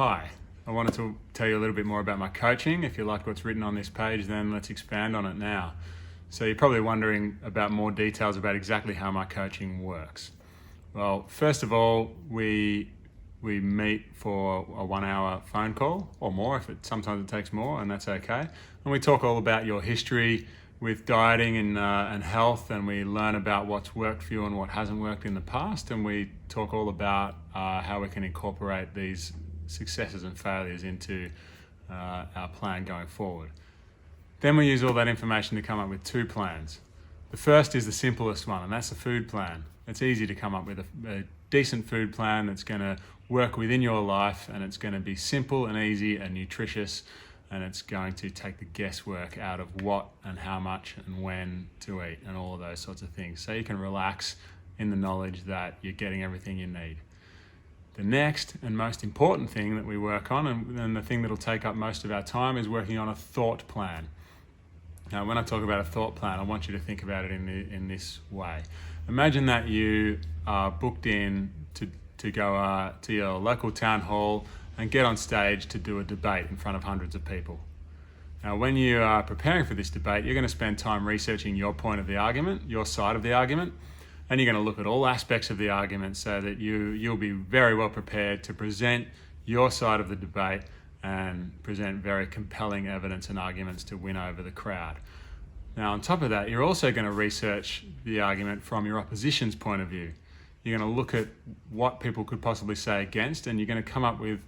Hi, I wanted to tell you a little bit more about my coaching. If you like what's written on this page, then let's expand on it now. So you're probably wondering about more details about exactly how my coaching works. Well, first of all, we meet for a 1 hour phone call or more, sometimes it takes more, and that's okay. And we talk all about your history with dieting and health, and we learn about what's worked for you and what hasn't worked in the past, and we talk all about how we can incorporate these successes and failures into our plan going forward. Then we use all that information to come up with 2 plans. The first is the simplest one, and that's the food plan. It's easy to come up with a decent food plan that's going to work within your life, and it's going to be simple and easy and nutritious, and it's going to take the guesswork out of what and how much and when to eat and all of those sorts of things. So you can relax in the knowledge that you're getting everything you need. The next and most important thing that we work on, and the thing that'll take up most of our time, is working on a thought plan. Now, when I talk about a thought plan, I want you to think about it in this way. Imagine that you are booked in to go to your local town hall and get on stage to do a debate in front of hundreds of people. Now, when you are preparing for this debate, you're going to spend time researching your point of the argument, your side of the argument, and you're going to look at all aspects of the argument so that you'll be very well prepared to present your side of the debate and present very compelling evidence and arguments to win over the crowd. Now, on top of that, you're also going to research the argument from your opposition's point of view. You're going to look at what people could possibly say against, and you're going to come up with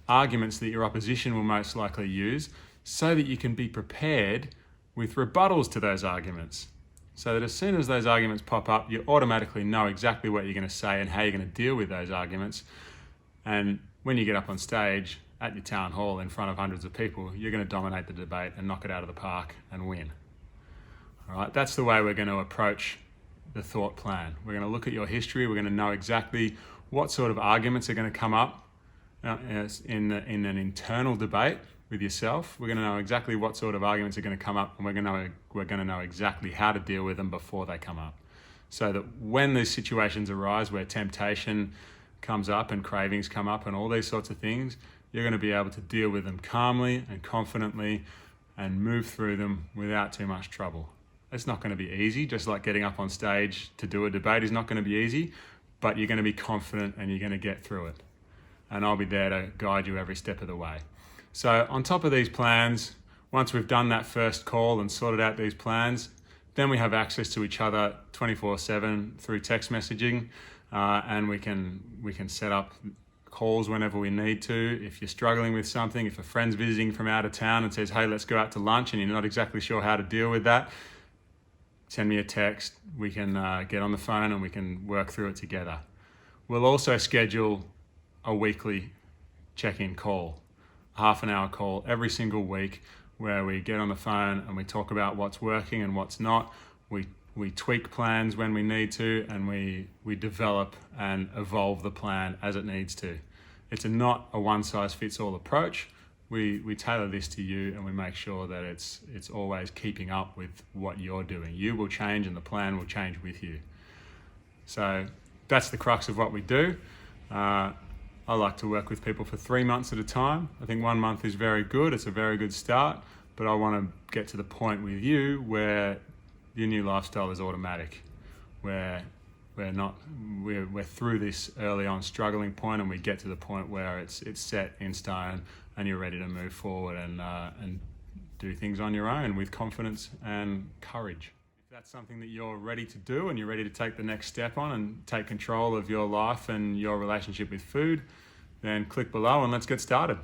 arguments that your opposition will most likely use so that you can be prepared with rebuttals to those arguments. So that as soon as those arguments pop up, you automatically know exactly what you're going to say and how you're going to deal with those arguments. And when you get up on stage at your town hall in front of hundreds of people, you're going to dominate the debate and knock it out of the park and win. All right, that's the way we're going to approach the thought plan. We're going to look at your history. We're going to know exactly what sort of arguments are going to come up in an internal debate with yourself. We're going to know exactly what sort of arguments are going to come up, and we're going to know exactly how to deal with them before they come up. So that when these situations arise where temptation comes up and cravings come up and all these sorts of things, you're going to be able to deal with them calmly and confidently and move through them without too much trouble. It's not going to be easy, just like getting up on stage to do a debate is not going to be easy, but you're going to be confident and you're going to get through it. And I'll be there to guide you every step of the way. So on top of these plans, once we've done that first call and sorted out these plans, then we have access to each other 24/7 through text messaging, and we can set up calls whenever we need to. If you're struggling with something, if a friend's visiting from out of town and says, hey, let's go out to lunch, and you're not exactly sure how to deal with that, send me a text. We can get on the phone and we can work through it together. We'll also schedule a weekly check-in call, a half an hour call every single week, where we get on the phone and we talk about what's working and what's not. We tweak plans when we need to, and we develop and evolve the plan as it needs to. It's not a one-size-fits-all approach. We tailor this to you, and we make sure that it's always keeping up with what you're doing. You will change and the plan will change with you. So that's the crux of what we do. I like to work with people for 3 months at a time. I think 1 month is very good. It's a very good start, but I want to get to the point with you where your new lifestyle is automatic, where we're through this early on struggling point, and we get to the point where it's set in stone and you're ready to move forward and do things on your own with confidence and courage. If that's something that you're ready to do and you're ready to take the next step on and take control of your life and your relationship with food, then click below and let's get started.